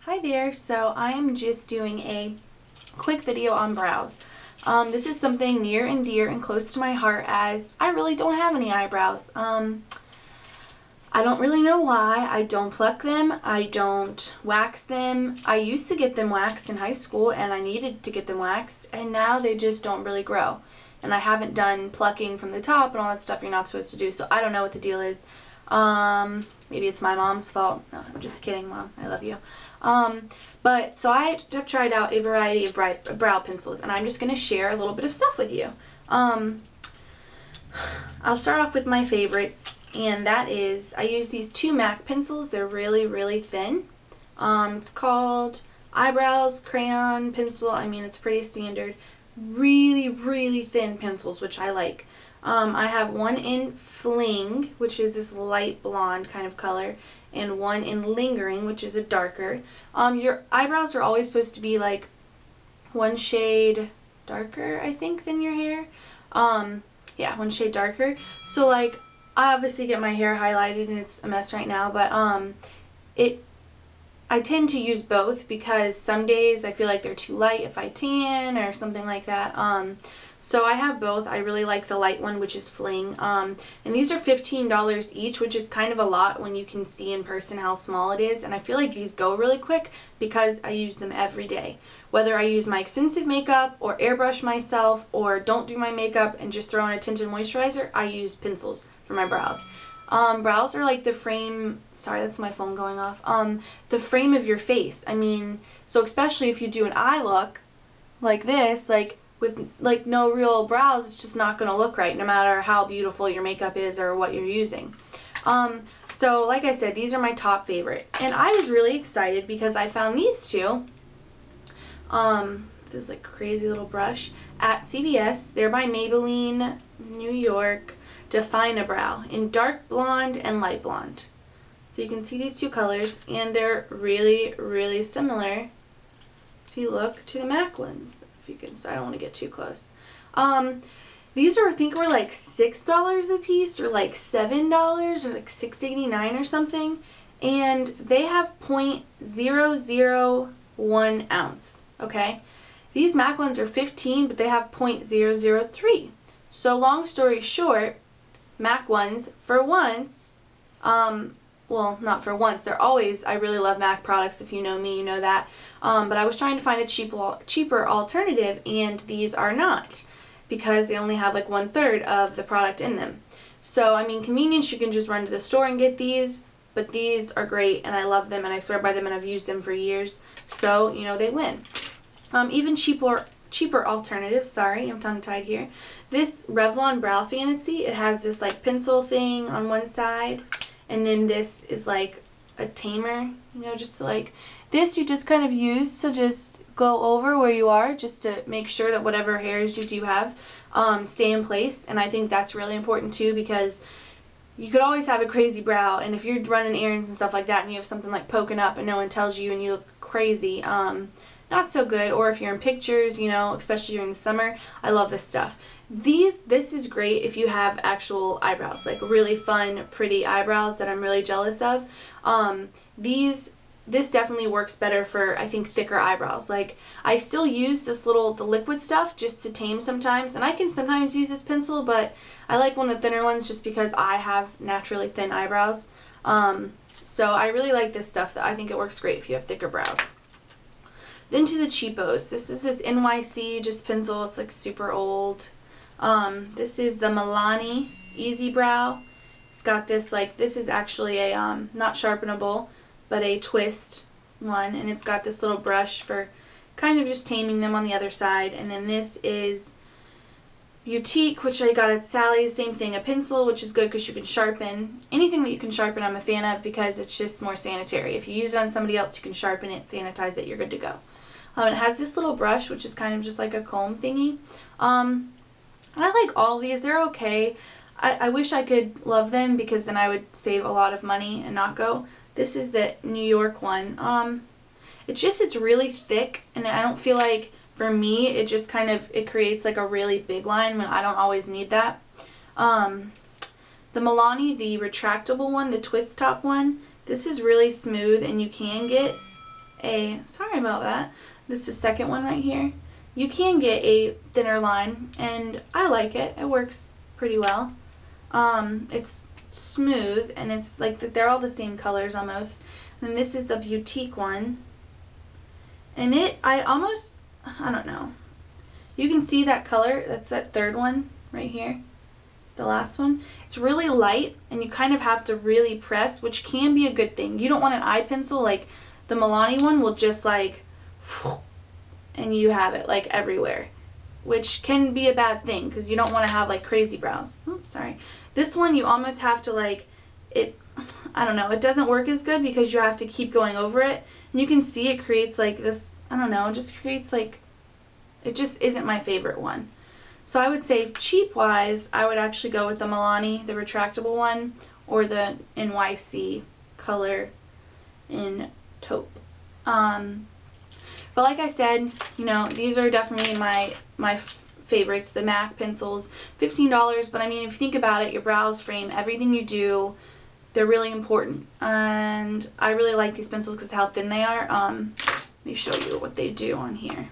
Hi there, so I'm just doing a quick video on brows. This is something near and dear and close to my heart as I really don't have any eyebrows. I don't really know why. I don't pluck them. I don't wax them. I used to get them waxed in high school and I needed to get them waxed, and now they just don't really grow. And I haven't done plucking from the top and all that stuff you're not supposed to do, so I don't know what the deal is. Maybe it's my mom's fault. No, I'm just kidding, Mom. I love you. But so I have tried out a variety of brow pencils, and I'm just going to share a little bit of stuff with you. I'll start off with my favorites, and that is, I use these two MAC pencils. They're really, really thin. It's called Eyebrows Crayon Pencil. I mean, it's pretty standard. Really, really thin pencils, which I like. I have one in Fling, which is this light blonde kind of color, and one in Lingering, which is a darker. Your eyebrows are always supposed to be like one shade darker, I think, than your hair. Yeah, one shade darker. So like, I obviously get my hair highlighted and it's a mess right now, but I tend to use both because some days I feel like they're too light if I tan or something like that. So I have both. I really like the light one, which is Fling. And these are $15 each, which is kind of a lot when you can see in person how small it is. And I feel like these go really quick because I use them every day. Whether I use my extensive makeup or airbrush myself or don't do my makeup and just throw in a tinted moisturizer, I use pencils for my brows. Brows are like the frame, sorry, that's my phone going off, the frame of your face. I mean, so especially if you do an eye look like this, like with like no real brows, it's just not going to look right no matter how beautiful your makeup is or what you're using. So like I said, these are my top favorite, and I was really excited because I found these two, this like crazy little brush at CVS. They're by Maybelline, New York. Define a Brow in dark blonde and light blonde. So you can see these two colors, and they're really, really similar if you look to the MAC ones. If you can, so I don't want to get too close. These are, I think, were like $6 a piece, or like $7, or like $6.89 or something, and they have 0.001 ounce. Okay, these MAC ones are 15, but they have 0.003. So long story short, MAC ones, for once, well, not for once, they're always, I really love MAC products. If you know me, you know that. But I was trying to find a cheaper alternative, and these are not, because they only have like 1/3 of the product in them. So, I mean, convenience, you can just run to the store and get these, but these are great, and I love them, and I swear by them, and I've used them for years. So, you know, they win. Even cheaper alternatives, sorry, I'm tongue-tied here. This Revlon Brow Fantasy, it has this like pencil thing on one side, and then this is like a tamer, you know, just to like, this you just kind of use to just go over where you are, just to make sure that whatever hairs you do have stay in place. And I think that's really important too, because you could always have a crazy brow, and if you're running errands and stuff like that and you have something like poking up and no one tells you and you look crazy, not so good. Or if you're in pictures, you know, especially during the summer, I love this stuff. This is great if you have actual eyebrows, like really fun, pretty eyebrows that I'm really jealous of. This definitely works better for, I think, thicker eyebrows. Like, I still use the liquid stuff just to tame sometimes, and I can sometimes use this pencil, but I like one of the thinner ones just because I have naturally thin eyebrows. So I really like this stuff. I think it works great if you have thicker brows. Then to the cheapos. This is this NYC just pencil. It's like super old. This is the Milani Easy Brow. It's got this like, this is actually a not sharpenable, but a twist one, and it's got this little brush for kind of just taming them on the other side. And then this is Boutique, which I got at Sally's. Same thing, a pencil, which is good because you can sharpen. Anything that you can sharpen I'm a fan of, because it's just more sanitary. If you use it on somebody else, you can sharpen it, sanitize it, you're good to go. It has this little brush, which is kind of just like a comb thingy. I like all these. They're okay. I wish I could love them, because then I would save a lot of money and not go. This is the New York one. It's really thick, and I don't feel like, for me, it just kind of, it creates like a really big line when I don't always need that. The Milani, the retractable one, the twist top one, this is really smooth, and you can get sorry about that, this is the second one right here. You can get a thinner line, and I like it. It works pretty well. It's smooth, and it's like they're all the same colors almost. And this is the boutique one, and I don't know. You can see that color. That's that third one right here, the last one. It's really light, and you kind of have to really press, which can be a good thing. You don't want an eye pencil like the Milani one will just like, and you have it like everywhere, which can be a bad thing because you don't want to have like crazy brows. Oops, sorry. This one you almost have to like, I don't know, it doesn't work as good because you have to keep going over it. And you can see it creates like this, I don't know, it just creates like, it just isn't my favorite one. So I would say cheap wise, I would actually go with the Milani, the retractable one, or the NYC color in taupe. But like I said, you know, these are definitely my favorites. The MAC pencils, $15, but I mean, if you think about it, your brows frame, everything you do, they're really important. And I really like these pencils because how thin they are. Let me show you what they do on here.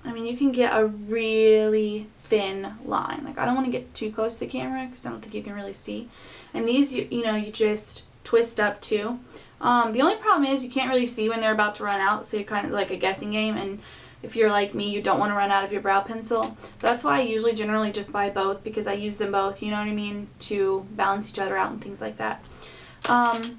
I mean, you can get a really thin line. Like, I don't want to get too close to the camera because I don't think you can really see. And these, you know, you just twist up too. The only problem is you can't really see when they're about to run out, so you're kind of like a guessing game. And if you're like me, you don't want to run out of your brow pencil. That's why I usually generally just buy both, because I use them both, you know what I mean, to balance each other out and things like that. And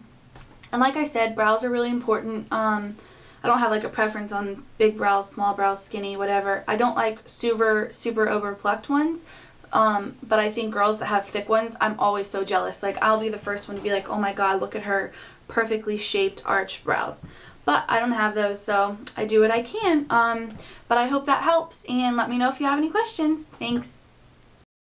like I said, brows are really important. I don't have like a preference on big brows, small brows, skinny, whatever. I don't like super over plucked ones. But I think girls that have thick ones, I'm always so jealous. Like, I'll be the first one to be like, oh my god, look at her perfectly shaped arched brows. But I don't have those, so I do what I can. But I hope that helps, and let me know if you have any questions. Thanks.